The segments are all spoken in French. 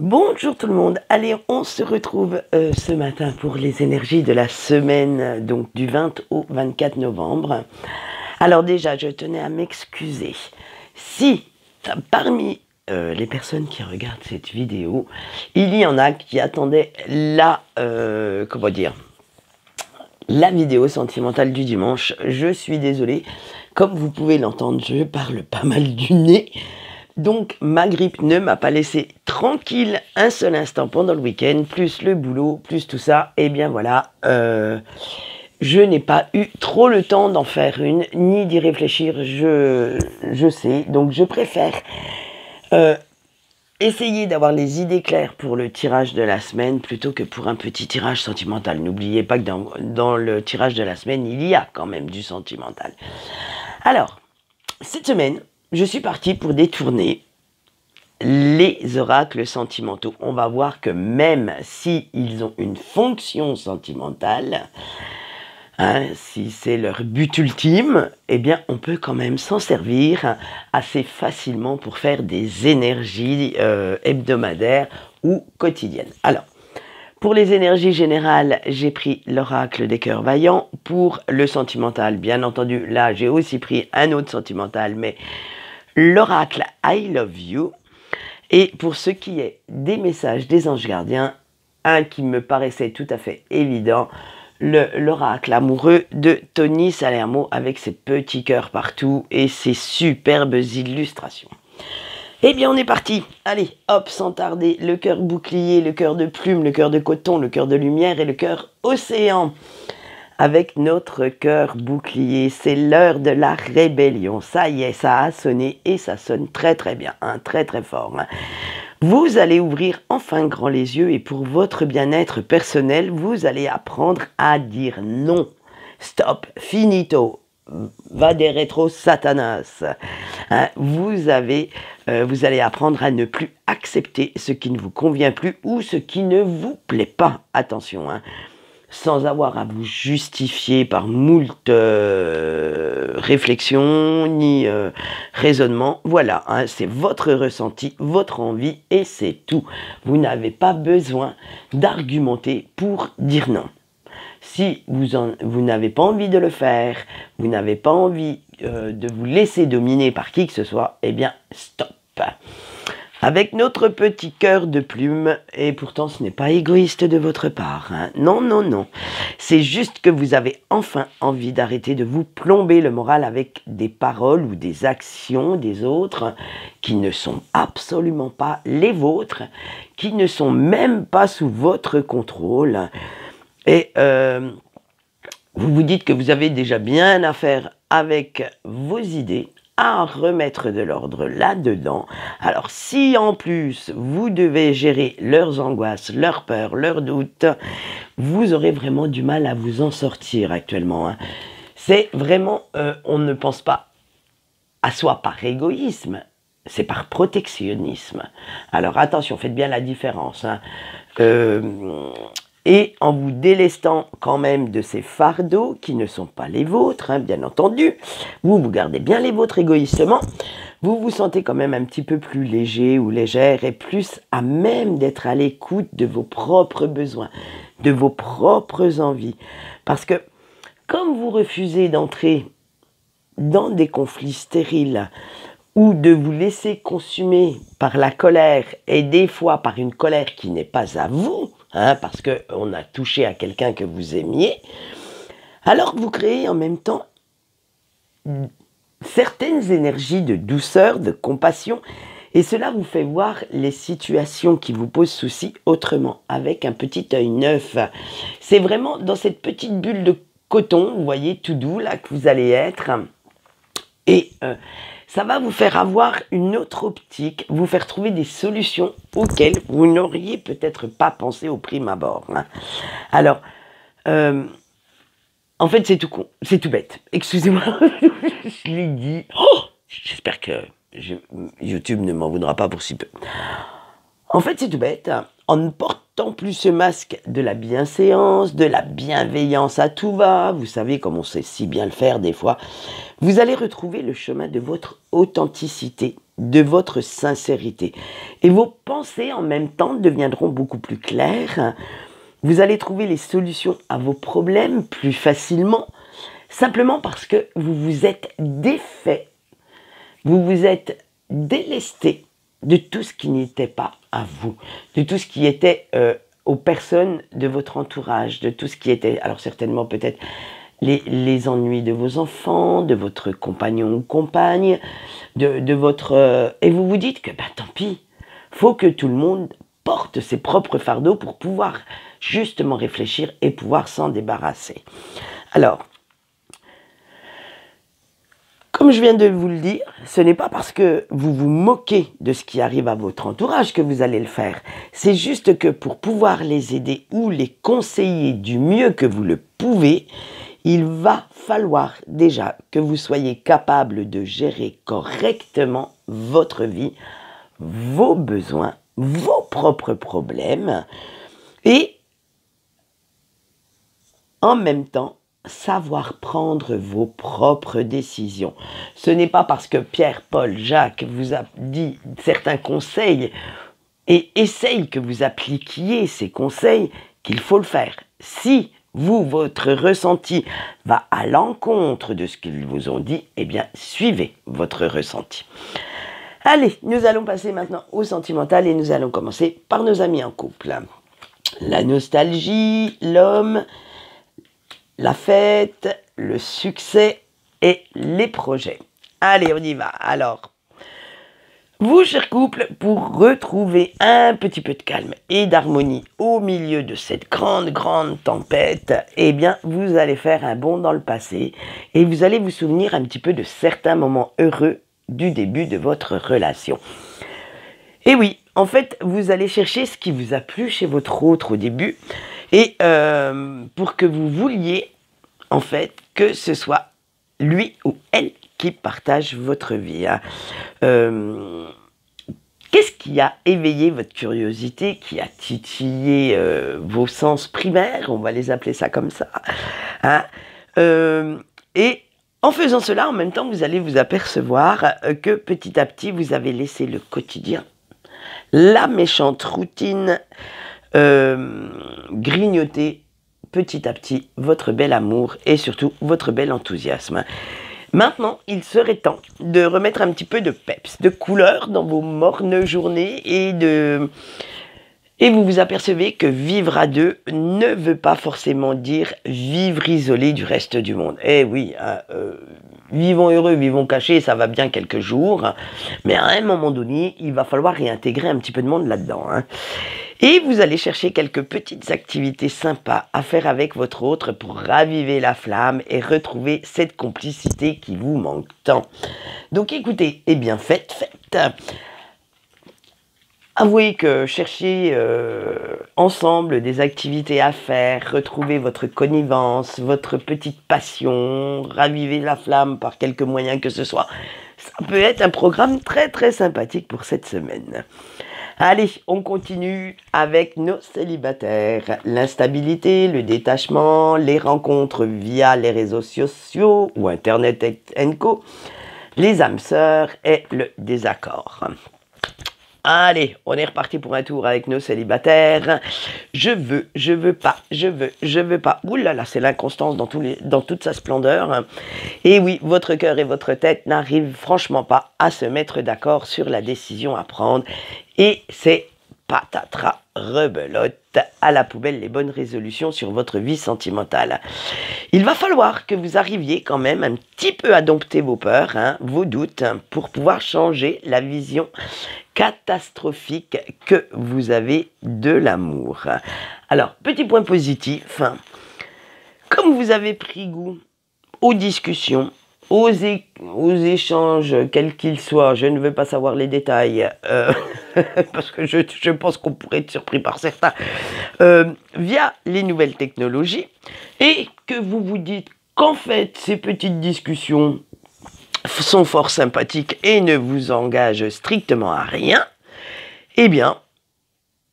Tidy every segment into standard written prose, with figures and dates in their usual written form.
Bonjour tout le monde, allez on se retrouve ce matin pour les énergies de la semaine donc du 20 au 24 novembre. Alors déjà je tenais à m'excuser si parmi les personnes qui regardent cette vidéo, il y en a qui attendaient la vidéo sentimentale du dimanche. Je suis désolée, comme vous pouvez l'entendre, je parle pas mal du nez. Donc ma grippe ne m'a pas laissé tranquille un seul instant pendant le week-end, plus le boulot, plus tout ça, et bien voilà, je n'ai pas eu trop le temps d'en faire une, ni d'y réfléchir, je sais, donc je préfère essayer d'avoir les idées claires pour le tirage de la semaine, plutôt que pour un petit tirage sentimental. N'oubliez pas que dans le tirage de la semaine, il y a quand même du sentimental. Alors, cette semaine, je suis partie pour détourner les oracles sentimentaux. On va voir que même s'ils ont une fonction sentimentale, si c'est leur but ultime, eh bien on peut quand même s'en servir assez facilement pour faire des énergies hebdomadaires ou quotidiennes. Alors, pour les énergies générales, j'ai pris l'oracle des cœurs vaillants. Pour le sentimental, bien entendu, là j'ai aussi pris un autre sentimental, mais l'oracle I Love You. Et pour ce qui est des messages des anges gardiens, un qui me paraissait tout à fait évident, l'oracle amoureux de Tony Salermo avec ses petits cœurs partout et ses superbes illustrations. Eh bien on est parti, allez hop, sans tarder, le cœur bouclier, le cœur de plume, le cœur de coton, le cœur de lumière et le cœur océan. Avec notre cœur bouclier, c'est l'heure de la rébellion. Ça y est, ça a sonné et ça sonne très très bien, très très fort. Vous allez ouvrir enfin grand les yeux et pour votre bien-être personnel, vous allez apprendre à dire non. Stop, finito, vaderetro satanas. Vous allez apprendre à ne plus accepter ce qui ne vous convient plus ou ce qui ne vous plaît pas. Attention, sans avoir à vous justifier par moult réflexions ni raisonnement. Voilà, c'est votre ressenti, votre envie et c'est tout. Vous n'avez pas besoin d'argumenter pour dire non. Si vous n'avez pas envie de le faire, vous n'avez pas envie de vous laisser dominer par qui que ce soit, eh bien stop. Avec notre petit cœur de plume, et pourtant ce n'est pas égoïste de votre part, non, non, non. C'est juste que vous avez enfin envie d'arrêter de vous plomber le moral avec des paroles ou des actions des autres qui ne sont absolument pas les vôtres, qui ne sont même pas sous votre contrôle. Et vous vous dites que vous avez déjà bien à faire avec vos idées, à remettre de l'ordre là-dedans. Alors si en plus vous devez gérer leurs angoisses, leurs peurs, leurs doutes, vous aurez vraiment du mal à vous en sortir actuellement. C'est vraiment, on ne pense pas à soi par égoïsme, c'est par protectionnisme. Alors attention, faites bien la différence. Et en vous délestant quand même de ces fardeaux qui ne sont pas les vôtres, bien entendu, vous gardez bien les vôtres égoïstement, vous vous sentez quand même un petit peu plus léger ou légère et plus à même d'être à l'écoute de vos propres besoins, de vos propres envies. Parce que comme vous refusez d'entrer dans des conflits stériles ou de vous laisser consumer par la colère et des fois par une colère qui n'est pas à vous, parce qu'on a touché à quelqu'un que vous aimiez, alors que vous créez en même temps certaines énergies de douceur, de compassion, et cela vous fait voir les situations qui vous posent souci autrement, avec un petit œil neuf. C'est vraiment dans cette petite bulle de coton, vous voyez, tout doux, là, que vous allez être, et ça va vous faire avoir une autre optique, vous faire trouver des solutions auxquelles vous n'auriez peut-être pas pensé au prime abord. Alors, en fait, c'est tout con, c'est tout bête. Excusez-moi, je l'ai dit. Oh, j'espère que YouTube ne m'en voudra pas pour si peu. En fait, c'est tout bête. En ne portant plus ce masque de la bienséance, de la bienveillance à tout va, vous savez comme on sait si bien le faire des fois, vous allez retrouver le chemin de votre authenticité, de votre sincérité. Et vos pensées en même temps deviendront beaucoup plus claires. Vous allez trouver les solutions à vos problèmes plus facilement, simplement parce que vous vous êtes défait, vous vous êtes délesté de tout ce qui n'était pas à vous, de tout ce qui était aux personnes de votre entourage, de tout ce qui était, alors certainement peut-être les ennuis de vos enfants, de votre compagnon ou compagne, de votre... et vous vous dites que, tant pis, faut que tout le monde porte ses propres fardeaux pour pouvoir justement réfléchir et pouvoir s'en débarrasser. Alors, comme je viens de vous le dire, ce n'est pas parce que vous vous moquez de ce qui arrive à votre entourage que vous allez le faire. C'est juste que pour pouvoir les aider ou les conseiller du mieux que vous le pouvez, il va falloir déjà que vous soyez capable de gérer correctement votre vie, vos besoins, vos propres problèmes et en même temps, savoir prendre vos propres décisions. Ce n'est pas parce que Pierre, Paul, Jacques vous a dit certains conseils et essaye que vous appliquiez ces conseils qu'il faut le faire. Si vous, votre ressenti va à l'encontre de ce qu'ils vous ont dit, eh bien, suivez votre ressenti. Allez, nous allons passer maintenant au sentimental et nous allons commencer par nos amis en couple. La nostalgie, l'homme, la fête, le succès et les projets. Allez, on y va. Alors, vous, cher couple, pour retrouver un petit peu de calme et d'harmonie au milieu de cette grande tempête, eh bien, vous allez faire un bond dans le passé et vous allez vous souvenir un petit peu de certains moments heureux du début de votre relation. Et oui, en fait, vous allez chercher ce qui vous a plu chez votre autre au début et pour que vous vouliez, en fait, que ce soit lui ou elle qui partage votre vie. Qu'est-ce qui a éveillé votre curiosité, qui a titillé vos sens primaires, on va les appeler ça comme ça, et en faisant cela, en même temps, vous allez vous apercevoir que petit à petit, vous avez laissé le quotidien, la méchante routine, grignoter petit à petit votre bel amour et surtout votre bel enthousiasme. Maintenant, il serait temps de remettre un petit peu de peps, de couleur dans vos mornes journées et vous vous apercevez que vivre à deux ne veut pas forcément dire vivre isolé du reste du monde. Eh oui, vivons heureux, vivons cachés, ça va bien quelques jours, mais à un moment donné, il va falloir réintégrer un petit peu de monde là-dedans. Et vous allez chercher quelques petites activités sympas à faire avec votre autre pour raviver la flamme et retrouver cette complicité qui vous manque tant. Donc écoutez, eh bien faites. Avouez que chercher ensemble des activités à faire, retrouver votre connivence, votre petite passion, raviver la flamme par quelque moyen que ce soit, ça peut être un programme très sympathique pour cette semaine. Allez, on continue avec nos célibataires. L'instabilité, le détachement, les rencontres via les réseaux sociaux ou Internet & Co, les âmes sœurs et le désaccord. Allez, on est reparti pour un tour avec nos célibataires. Je veux pas. Ouh là là, c'est l'inconstance dans toute sa splendeur. Et oui, votre cœur et votre tête n'arrivent franchement pas à se mettre d'accord sur la décision à prendre. Et c'est patatras, rebelote, à la poubelle les bonnes résolutions sur votre vie sentimentale. Il va falloir que vous arriviez quand même un petit peu à dompter vos peurs, vos doutes, pour pouvoir changer la vision catastrophique que vous avez de l'amour. Alors, petit point positif, comme vous avez pris goût aux discussions, aux échanges, quels qu'ils soient, je ne veux pas savoir les détails, parce que je pense qu'on pourrait être surpris par certains, via les nouvelles technologies, et que vous vous dites qu'en fait, ces petites discussions sont fort sympathiques et ne vous engagent strictement à rien, eh bien,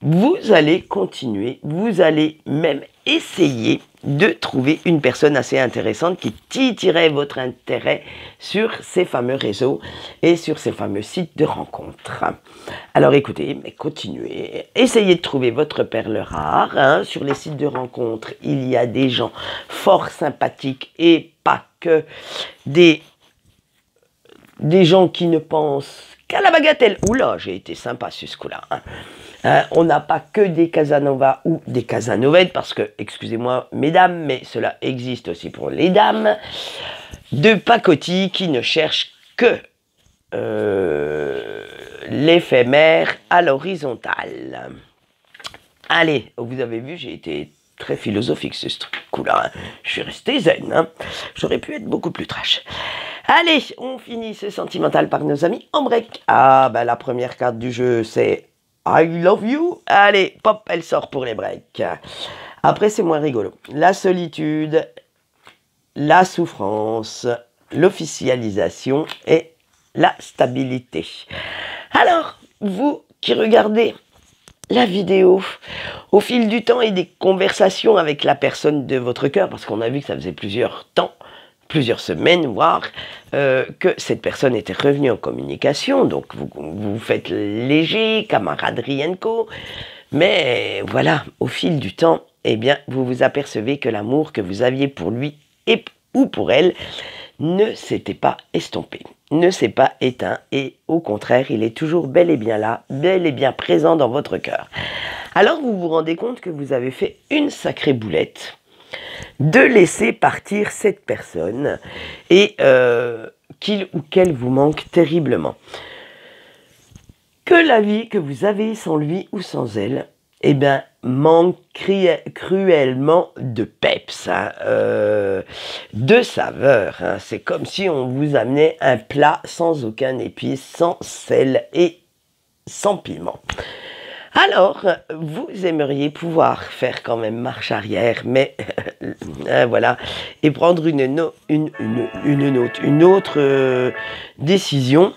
vous allez continuer, vous allez même essayer de trouver une personne assez intéressante qui titillerait votre intérêt sur ces fameux réseaux et sur ces fameux sites de rencontres. Alors écoutez, mais continuez, essayez de trouver votre perle rare. Hein. Sur les sites de rencontres, il y a des gens fort sympathiques et pas que des gens qui ne pensent qu'à la bagatelle. Oula, j'ai été sympa sur ce coup-là. Hein. On n'a pas que des Casanova ou des Casanovettes, parce que, excusez-moi mesdames, mais cela existe aussi pour les dames, de pacotille qui ne cherchent que l'éphémère à l'horizontale. Allez, vous avez vu, j'ai été très philosophique ce coup-là. Hein. Je suis resté zen. Hein. J'aurais pu être beaucoup plus trash. Allez, on finit ce sentimental par nos amis en break. Ah, ben la première carte du jeu, c'est I love you. Allez, pop, elle sort pour les breaks. Après, c'est moins rigolo. La solitude, la souffrance, l'officialisation et la stabilité. Alors, vous qui regardez la vidéo au fil du temps et des conversations avec la personne de votre cœur, parce qu'on a vu que ça faisait plusieurs semaines, voire, que cette personne était revenue en communication, donc vous faites léger, camaraderie & co, mais voilà, au fil du temps, eh bien, vous vous apercevez que l'amour que vous aviez pour lui ou pour elle ne s'était pas estompé, ne s'est pas éteint, et au contraire, il est toujours bel et bien là, bel et bien présent dans votre cœur. Alors vous vous rendez compte que vous avez fait une sacrée boulette de laisser partir cette personne et qu'il ou qu'elle vous manque terriblement. Que la vie que vous avez sans lui ou sans elle, eh bien, manque cruellement de peps, hein, de saveur. Hein. C'est comme si on vous amenait un plat sans aucun épice, sans sel et sans piment. Alors, vous aimeriez pouvoir faire quand même marche arrière, mais voilà, et prendre une autre décision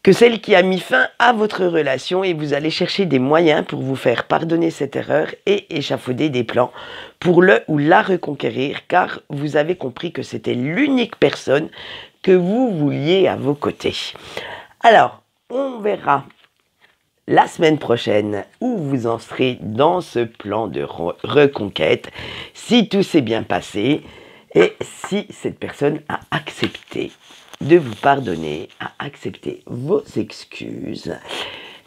que celle qui a mis fin à votre relation, et vous allez chercher des moyens pour vous faire pardonner cette erreur et échafauder des plans pour le ou la reconquérir, car vous avez compris que c'était l'unique personne que vous vouliez à vos côtés. Alors, on verra la semaine prochaine où vous en serez dans ce plan de reconquête, si tout s'est bien passé et si cette personne a accepté de vous pardonner, a accepté vos excuses.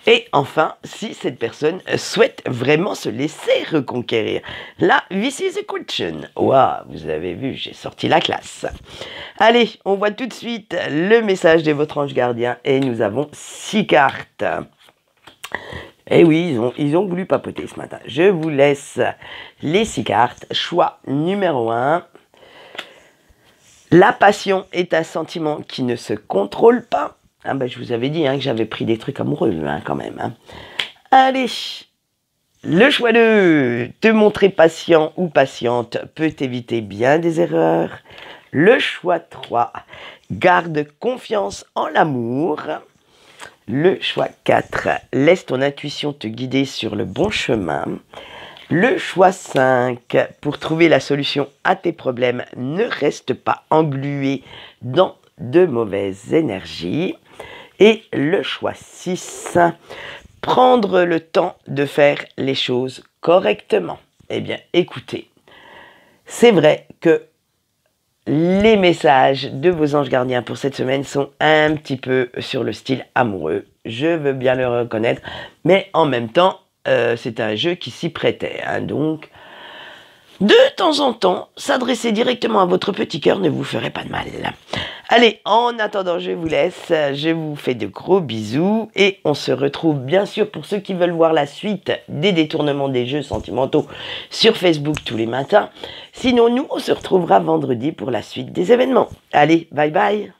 Et enfin, si cette personne souhaite vraiment se laisser reconquérir. Là, this is a question. Waouh, vous avez vu, j'ai sorti la classe. Allez, on voit tout de suite le message de votre ange gardien et nous avons 6 cartes. Et oui, ils ont voulu papoter ce matin. Je vous laisse les 6 cartes. Choix numéro 1. La passion est un sentiment qui ne se contrôle pas. Ah ben, je vous avais dit que j'avais pris des trucs amoureux quand même. Hein. Allez, le choix 2. Te montrer patient ou patiente peut éviter bien des erreurs. Le choix 3. Garde confiance en l'amour. Le choix 4, laisse ton intuition te guider sur le bon chemin. Le choix 5, pour trouver la solution à tes problèmes, ne reste pas englué dans de mauvaises énergies. Et le choix 6, prendre le temps de faire les choses correctement. Eh bien, écoutez, c'est vrai que les messages de vos anges gardiens pour cette semaine sont un petit peu sur le style amoureux. Je veux bien le reconnaître, mais en même temps, c'est un jeu qui s'y prêtait. Hein, donc, de temps en temps, s'adresser directement à votre petit cœur ne vous ferait pas de mal. Allez, en attendant, je vous laisse. Je vous fais de gros bisous et on se retrouve bien sûr pour ceux qui veulent voir la suite des détournements des jeux sentimentaux sur Facebook tous les matins. Sinon, nous, on se retrouvera vendredi pour la suite des événements. Allez, bye bye!